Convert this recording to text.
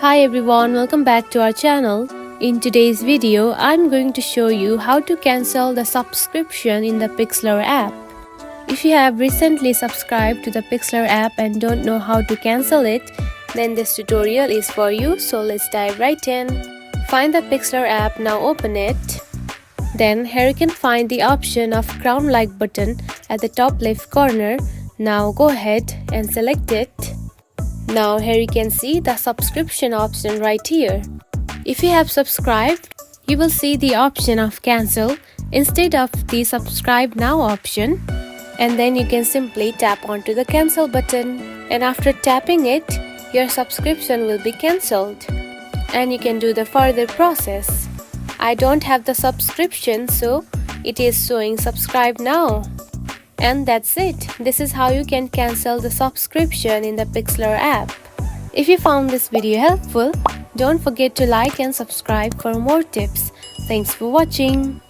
Hi everyone, welcome back to our channel. In today's video, I'm going to show you how to cancel the subscription in the Pixlr app. If you have recently subscribed to the Pixlr app and don't know how to cancel it, then this tutorial is for you, so let's dive right in. Find the Pixlr app, now open it. Then here you can find the option of crown like button at the top left corner. Now go ahead and select it. Now here you can see the subscription option right here. If you have subscribed, you will see the option of cancel instead of the subscribe now option, and then you can simply tap onto the cancel button, and after tapping it, your subscription will be cancelled and you can do the further process. I don't have the subscription, so it is showing subscribe now. And that's it. This is how you can cancel the subscription in the Pixlr app. If you found this video helpful, don't forget to like and subscribe for more tips. Thanks for watching.